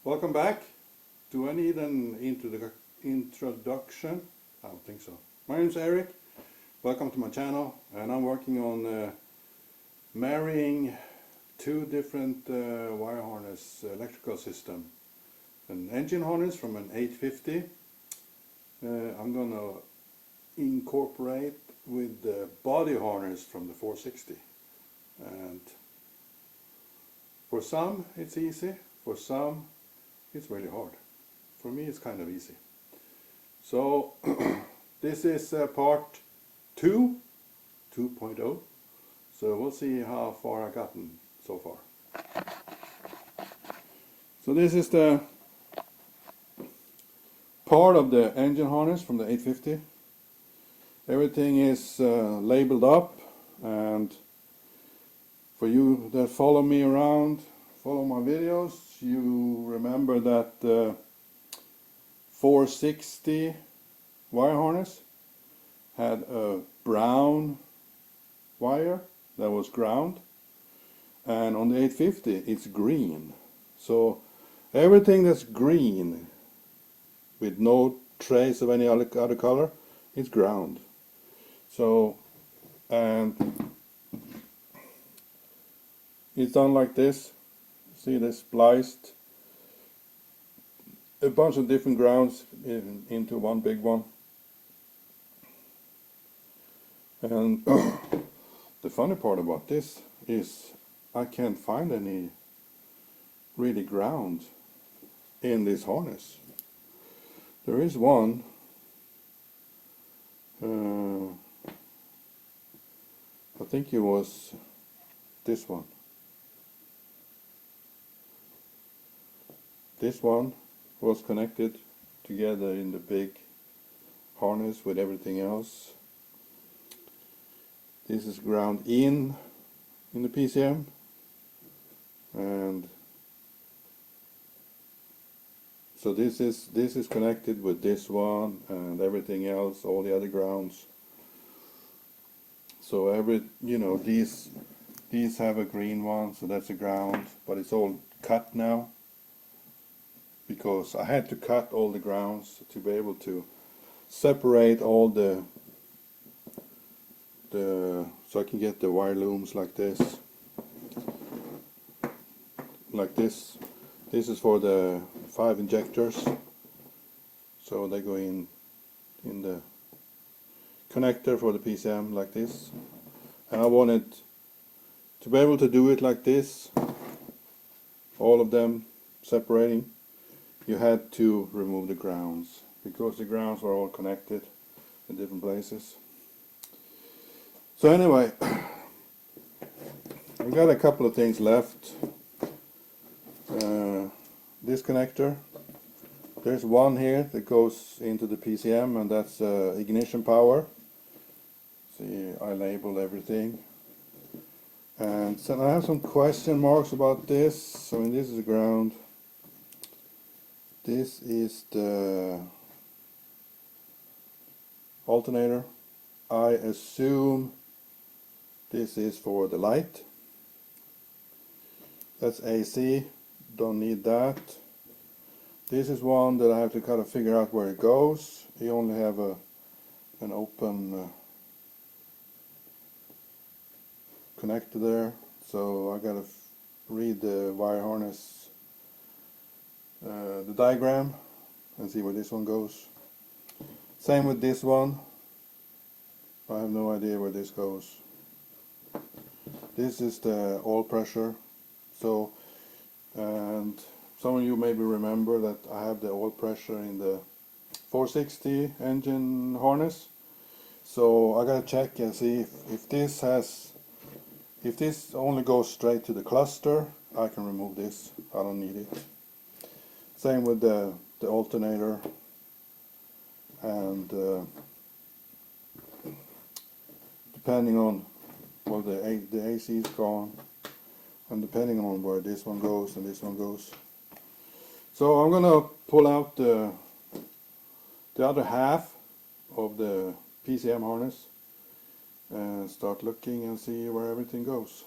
Welcome back. Do I need an introduction? I don't think so. My name is Eric. Welcome to my channel, and I'm working on marrying two different wire harness electrical system. An engine harness from an 850. I'm gonna incorporate with the body harness from the 460. And for some it's easy, for some it's really hard. For me it's kind of easy. So this is part 2.0. So we'll see how far I've gotten so far. So this is the part of the engine harness from the 850. Everything is labeled up, and for you that follow me around, follow my videos, you remember that the 460 wire harness had a brown wire that was ground, and on the 850 it's green. So everything that's green with no trace of any other color, it's ground. So, and it's done like this. See, they spliced a bunch of different grounds into one big one. And the funny part about this is I can't find any really ground in this harness. There is one. I think it was this one. This one was connected together in the big harness with everything else. This is ground in the PCM, and so this is connected with this one, and everything else, all the other grounds. So these have a green one, so that's a ground, but it's all cut now, because I had to cut all the grounds to be able to separate all the so I can get the wire looms like this. Like this. This is for the 5 injectors. So they go in the connector for the PCM like this. And I wanted to be able to do it like this, all of them separating. You had to remove the grounds, because the grounds were all connected in different places. So anyway, I've got a couple of things left. This connector, there's one here that goes into the PCM, and that's ignition power. See, I labeled everything. And so I have some question marks about this. I mean, this is the ground. This is the alternator. I assume this is for the light. That's AC, don't need that. This is one that I have to kind of figure out where it goes. You only have an open connector there, so I gotta read the wire harness, the diagram, and see where this one goes. Same with this one. I have no idea where this goes. This is the oil pressure. So, and some of you maybe remember that I have the oil pressure in the 460 engine harness. So I gotta check and see if this only goes straight to the cluster, I can remove this. I don't need it. Same with the alternator, and depending on where the AC is gone, and depending on where this one goes and this one goes. So I'm gonna pull out the other half of the PCM harness and start looking and see where everything goes.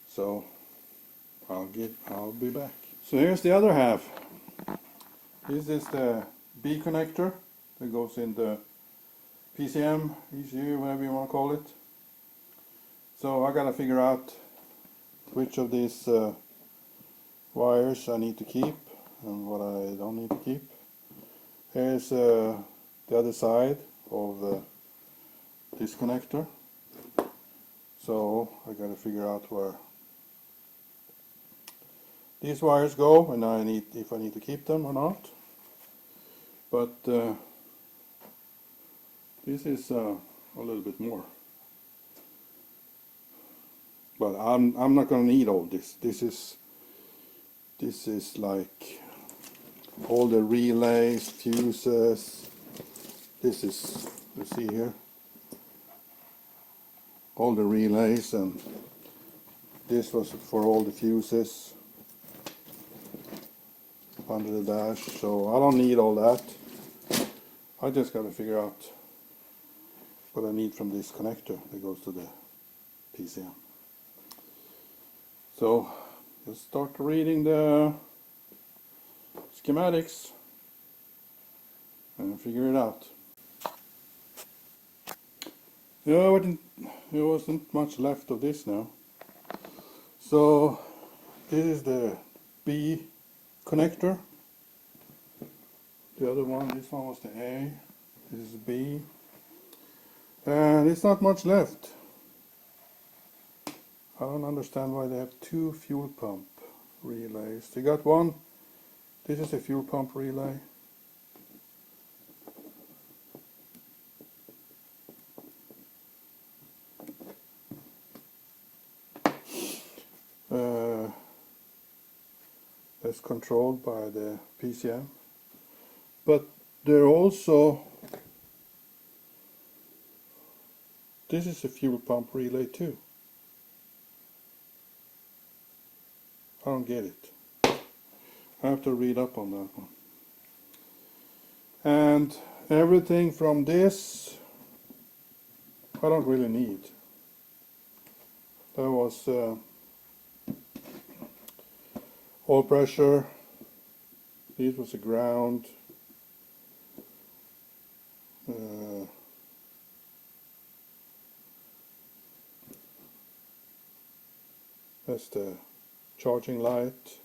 So I'll be back. So here's the other half. This is the B connector that goes in the PCM, ECU, whatever you want to call it. So I gotta figure out which of these wires I need to keep and what I don't need to keep. Here's the other side of this connector. So I gotta figure out where these wires go and if I need to keep them or not. But this is a little bit more. But I'm not gonna need all this. This is like all the relays, fuses. This is, you see here, all the relays, and this was for all the fuses under the dash. So I don't need all that. I just gotta figure out what I need from this connector that goes to the PCM. So let's start reading the schematics and figure it out. Yeah, there wasn't much left of this now. So this is the B connector. The other one, this one was the A. This is B. And it's not much left. I don't understand why they have two fuel pump relays. They got one. This is a fuel pump relay. That's controlled by the PCM. But they're also, this is a fuel pump relay too. I don't get it. I have to read up on that one. And everything from this I don't really need. There was oil pressure. This was a ground. That's the charging light.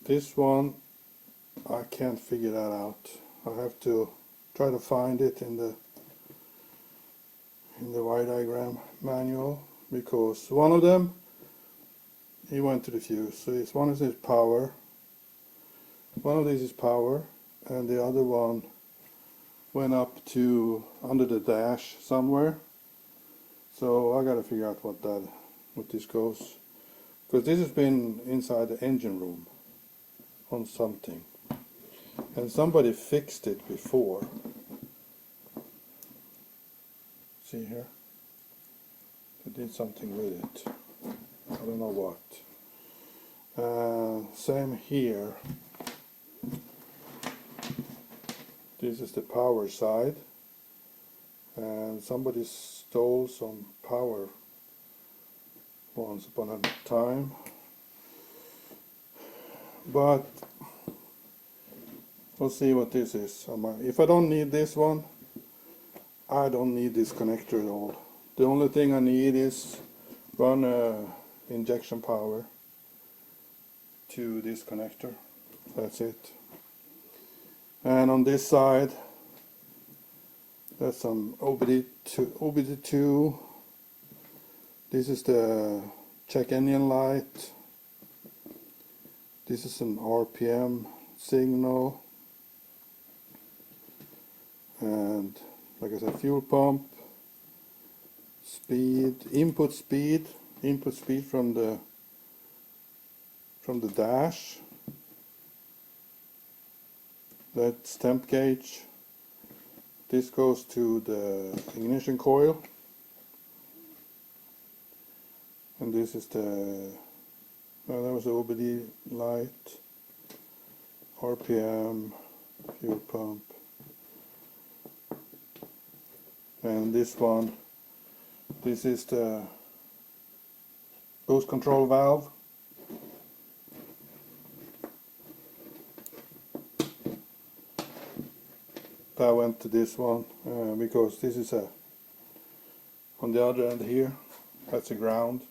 This one, I can't figure that out. I have to try to find it in the wire diagram manual, because one of them, he went to the fuse. So it's one is power. One of these is power, and the other one went up to under the dash somewhere. So I gotta figure out what this goes, because this has been inside the engine room on something, and somebody fixed it before. See here, they did something with it. I don't know what. Same here. This is the power side, and somebody stole some power once upon a time. But we'll see what this is. If I don't need this one, I don't need this connector at all. The only thing I need is run injection power to this connector. That's it. And on this side, there's some OBD2. This is the check engine light. This is an RPM signal. And like I said, fuel pump, speed, input speed from the dash. That's temp gauge. This goes to the ignition coil, and this is that was the OBD light, RPM, fuel pump, and this one, this is the boost control valve. that went to this one because this is on the other end here, that's a ground.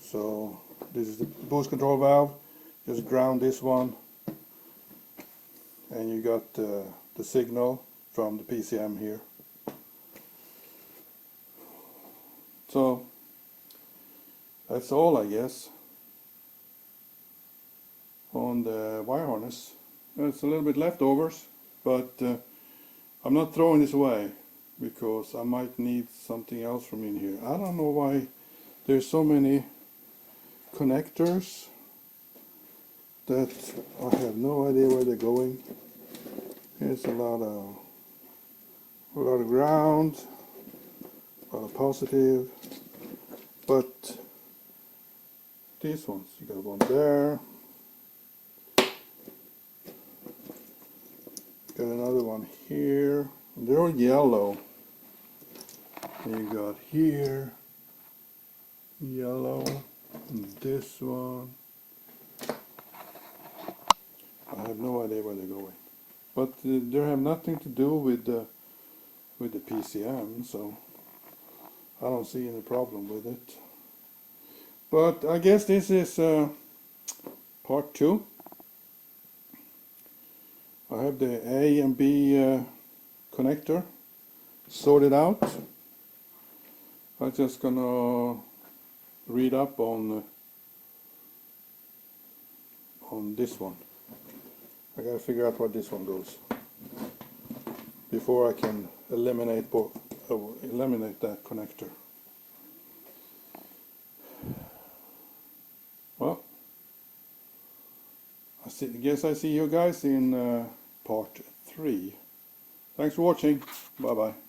So this is the boost control valve, just ground this one, and you got the signal from the PCM here. So that's all, I guess, on the wire harness. It's a little bit leftovers, but I'm not throwing this away because I might need something else from in here. I don't know why there's so many connectors that I have no idea where they're going. Here's a lot of ground, a lot of positive, but these ones, you got one there, got another one here, they're all yellow, and you got here, yellow, and this one, I have no idea where they're going, but they have nothing to do with the PCM, so I don't see any problem with it. But I guess this is part 2. I have the A and B connector sorted out. I'm just gonna read up on this one. I gotta figure out where this one goes before I can eliminate that connector. Well, I guess I see you guys in part 3. Thanks for watching. Bye bye.